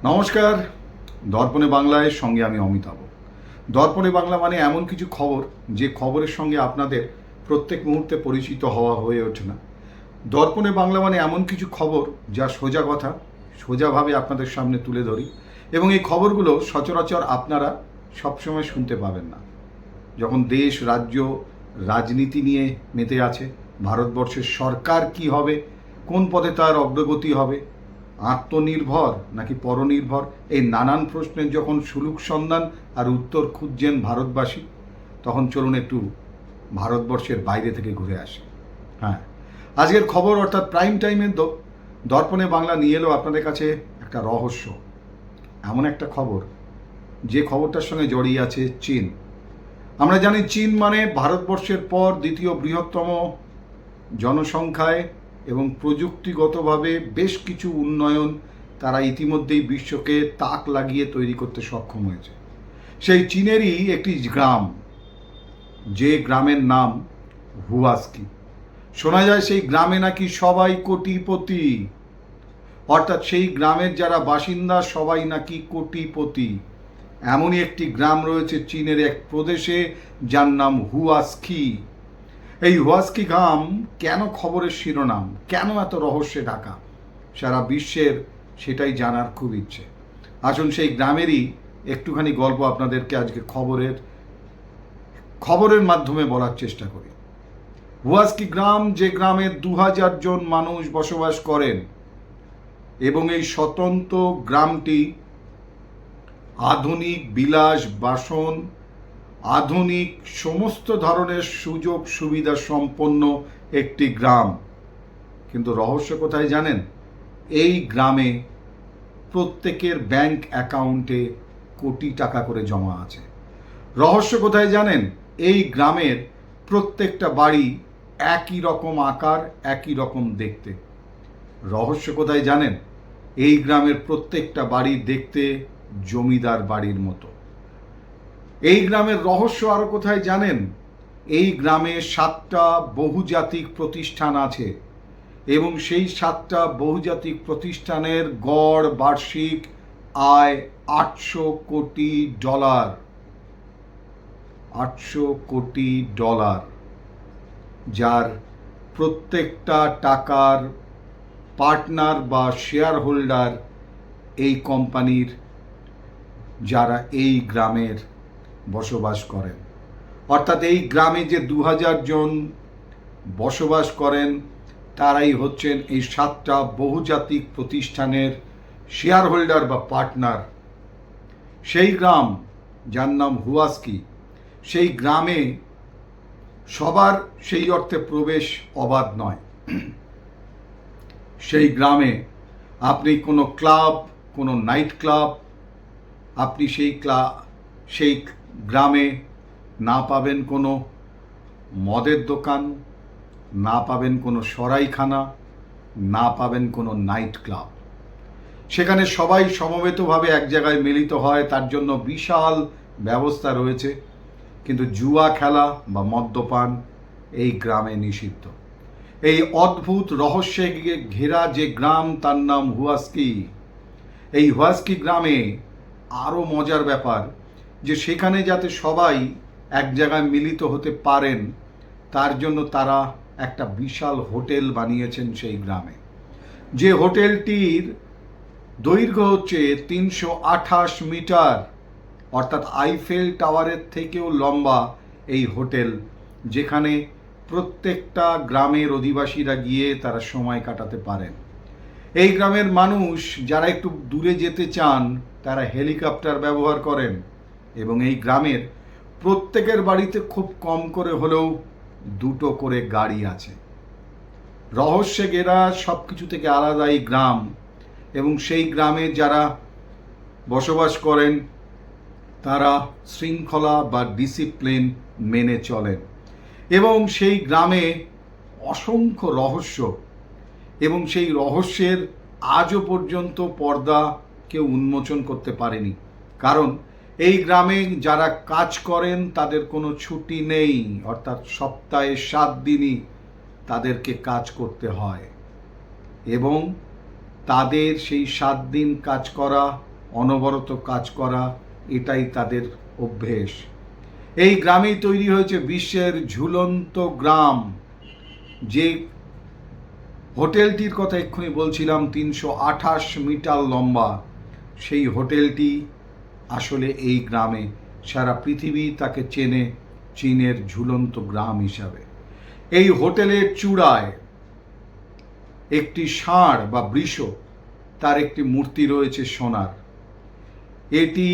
নমস্কার। দর্পণে বাংলায় সঙ্গে আমি অমিতাভ। দর্পণে বাংলা মানে এমন কিছু খবর যে খবরের সঙ্গে আপনাদের প্রত্যেক মুহূর্তে পরিচিত হওয়া হয়ে ওঠে না। দর্পণে বাংলা মানে এমন কিছু খবর যা সোজা কথা সোজাভাবে আপনাদের সামনে তুলে ধরি, এবং এই খবরগুলো সচরাচর আপনারা সবসময় শুনতে পাবেন না। যখন দেশ রাজ্য রাজনীতি নিয়ে মেতে আছে, ভারতবর্ষের সরকার কি হবে, কোন পথে তার অগ্রগতি হবে, আত্মনির্ভর নাকি পরনির্ভর, এই নানান প্রশ্নের যখন সুলুক সন্ধান আর উত্তর খুঁজছেন ভারতবাসী, তখন চলুন একটু ভারতবর্ষের বাইরে থেকে ঘুরে আসি। হ্যাঁ, আজকের খবর অর্থাৎ প্রাইম টাইমের দর্পণে বাংলা নিয়ে এলো আপনাদের কাছে একটা রহস্য, এমন একটা খবর যে খবরটার সঙ্গে জড়িয়ে আছে চীন। আমরা জানি চীন মানে ভারতবর্ষের পর দ্বিতীয় বৃহত্তম জনসংখ্যায় এবং প্রযুক্তিগতভাবে বেশ কিছু উন্নয়ন তারা ইতিমধ্যেই বিশ্বকে তাক লাগিয়ে তৈরি করতে সক্ষম হয়েছে। সেই চীনেরই একটি গ্রাম, যে গ্রামের নাম হুয়াস্কি। শোনা যায় সেই গ্রামে নাকি সবাই কোটিপতি, অর্থাৎ সেই গ্রামের যারা বাসিন্দা সবাই নাকি কোটিপতি। এমনই একটি গ্রাম রয়েছে চীনের এক প্রদেশে, যার নাম হুয়াস্কি। এই হুয়াস্কি গ্রাম কেন খবরের শিরোনাম, কেন এত রহস্যে ঢাকা, সারা বিশ্বের সেটাই জানার খুব ইচ্ছে। আসুন সেই গ্রামেরই একটুখানি গল্প আপনাদেরকে আজকে খবরের মাধ্যমে বলার চেষ্টা করি। হুয়াস্কি গ্রাম, যে গ্রামে 2000 জন মানুষ বসবাস করেন, এবং এই স্বতন্ত্র গ্রামটি আধুনিক বিলাস বাসন, আধুনিক সমস্ত ধরনের সুযোগ সুবিধা সম্পন্ন একটি গ্রাম। কিন্তু রহস্য কোথায় জানেন? এই গ্রামে প্রত্যেকের ব্যাংক অ্যাকাউন্টে কোটি টাকা করে জমা আছে। রহস্য কোথায় জানেন? এই গ্রামের প্রত্যেকটা বাড়ি একই রকম আকার, একই রকম দেখতে। রহস্য কোথায় জানেন? এই গ্রামের প্রত্যেকটা বাড়ি দেখতে জমিদার বাড়ির মতো। এই গ্রামের রহস্য আরো কোথায় জানেন? এই গ্রামে 7টা বহুজাতিক প্রতিষ্ঠান আছে, এবং সেই 7টা বহুজাতিক প্রতিষ্ঠানের গড় বার্ষিক আয় $800 কোটি। $800 কোটি, যার প্রত্যেকটা টাকার পার্টনার বা শেয়ার হোল্ডার এই কোম্পানির যারা এই গ্রামের বসবাস করেন। অর্থাৎ এই গ্রামে যে 2000 জন বসবাস করেন, তারাই হচ্ছেন এই 7টা বহুজাতিক প্রতিষ্ঠানের শেয়ার হোল্ডার বা পার্টনার। সেই গ্রাম যার নাম হুয়াস্কি, সেই গ্রামে সবার সেই অর্থে প্রবেশ অবাধ নয়। সেই গ্রামে আপনি কোনো ক্লাব, কোনো নাইট ক্লাব, আপনি সেই গ্রামে না পাবেন কোনো মদের দোকান, না পাবেন কোনো সরাইখানা, না পাবেন কোনো নাইট ক্লাব। সেখানে সবাই সমবেতভাবে এক জায়গায় মিলিত হয়, তার জন্য বিশাল ব্যবস্থা রয়েছে। কিন্তু জুয়া খেলা বা মদ্যপান এই গ্রামে নিষিদ্ধ। এই অদ্ভুত রহস্যে ঘেরা যে গ্রাম, তার নাম হুয়াস্কি। এই হুয়াস্কি গ্রামে আরও মজার ব্যাপার যে সেখানে যাতে সবাই এক জায়গায় মিলিত হতে পারেন, তার জন্য তারা একটা বিশাল হোটেল বানিয়েছেন সেই গ্রামে। যে হোটেলটির দৈর্ঘ্য হচ্ছে 328 মিটার, অর্থাৎ আইফেল টাওয়ারের থেকেও লম্বা এই হোটেল, যেখানে প্রত্যেকটা গ্রামের অধিবাসীরা গিয়ে তারা সময় কাটাতে পারেন। এই গ্রামের মানুষ যারা একটু দূরে যেতে চান, তারা হেলিকপ্টার ব্যবহার করেন, এবং এই গ্রামের প্রত্যেকের বাড়িতে খুব কম করে হলেও 2টো করে গাড়ি আছে। রহস্যে ঘেরা সব কিছু থেকে আলাদা এই গ্রাম, এবং সেই গ্রামে যারা বসবাস করেন তারা শৃঙ্খলা বা ডিসিপ্লিন মেনে চলেন, এবং সেই গ্রামে অসংখ্য রহস্য, এবং সেই রহস্যের আজও পর্যন্ত পর্দা কেউ উন্মোচন করতে পারেনি। কারণ এই গ্রামে যারা কাজ করেন তাদের কোনো ছুটি নেই, অর্থাৎ সপ্তাহে 7 দিনই তাদেরকে কাজ করতে হয়, এবং তাদের সেই 7 দিন কাজ করা অনবরত কাজ করা, এটাই তাদের অভ্যেস। এই গ্রামেই তৈরি হয়েছে বিশ্বের ঝুলন্ত গ্রাম। যে হোটেলটির কথা এক্ষুনি বলছিলাম 328 মিটার লম্বা, সেই হোটেলটি আসলে এই গ্রামে। সারা পৃথিবী তাকে চেনে চীনের ঝুলন্ত গ্রাম হিসাবে। এই হোটেলের চূড়ায় একটি ষাঁড় বা বৃষ, তার একটি মূর্তি রয়েছে সোনার। এটি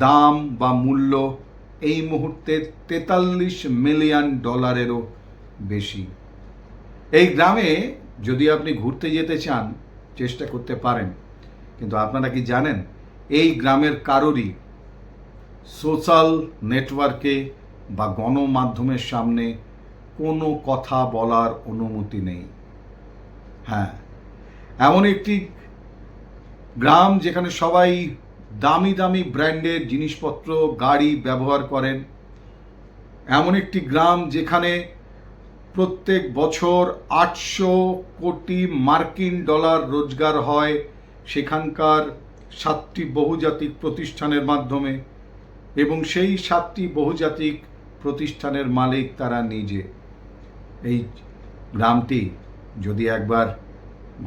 দাম বা মূল্য এই মুহূর্তে $43 মিলিয়ন বেশি। এই গ্রামে যদি আপনি ঘুরতে যেতে চান চেষ্টা করতে পারেন, কিন্তু আপনারা কি জানেন এই গ্রামের কারোরই সোশ্যাল নেটওয়ার্কে বা গণমাধ্যমের সামনে কোনো কথা বলার অনুমতি নেই। হ্যাঁ, এমন একটি গ্রাম যেখানে সবাই দামি দামি ব্র্যান্ডের জিনিসপত্র, গাড়ি ব্যবহার করেন। এমন একটি গ্রাম যেখানে প্রত্যেক বছর 800 কোটি মার্কিন ডলার রোজগার হয় সেখানকার 7টি বহুজাতিক প্রতিষ্ঠানের মাধ্যমে, এবং সেই 7টি বহুজাতিক প্রতিষ্ঠানের মালিক তারা নিজে। এই গ্রামটি যদি একবার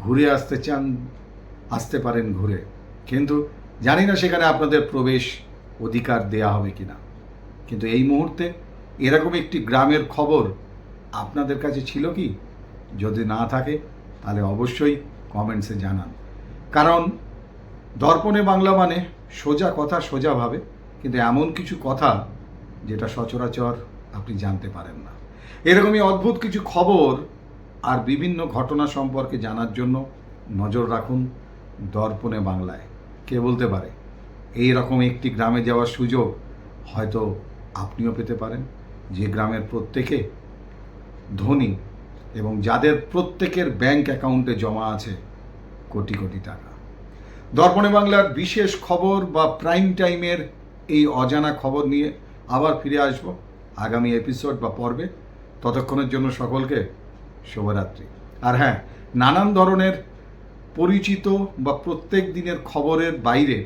ঘুরে আসতে চান আসতে পারেন ঘুরে, কিন্তু জানি না সেখানে আপনাদের প্রবেশ অধিকার দেয়া হবে কিনা। কিন্তু এই মুহূর্তে এরকম একটি গ্রামের খবর আপনাদের কাছে ছিল কি? যদি না থাকে তাহলে অবশ্যই কমেন্টসে জানান। কারণ দর্পণে বাংলা মানে সোজা কথা সোজাভাবে, কিন্তু এমন কিছু কথা যেটা সচরাচর আপনি জানতে পারেন না। এরকমই অদ্ভুত কিছু খবর আর বিভিন্ন ঘটনা সম্পর্কে জানার জন্য নজর রাখুন দর্পণে বাংলায়। কে বলতে পারে এই রকম একটি গ্রামে যাওয়ার সুযোগ হয়তো আপনিও পেতে পারেন, যে গ্রামের প্রত্যেকে ধনী এবং যাদের প্রত্যেকের ব্যাংক অ্যাকাউন্টে জমা আছে কোটি কোটি টাকা। দর্পণে বাংলার বিশেষ খবর বা প্রাইম টাইমের এই অজানা খবর নিয়ে আবার ফিরে আসব আগামী এপিসোড বা পর্বে। ততক্ষণের জন্য সকলকে শুভরাত্রি। আর হ্যাঁ, নানান ধরনের পরিচিত বা প্রত্যেক দিনের খবরের বাইরে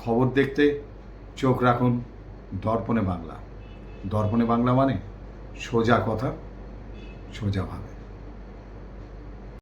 খবর দেখতে চোখ রাখুন দর্পণে বাংলা। দর্পণে বাংলা মানে সোজা কথা সোজাভাবে।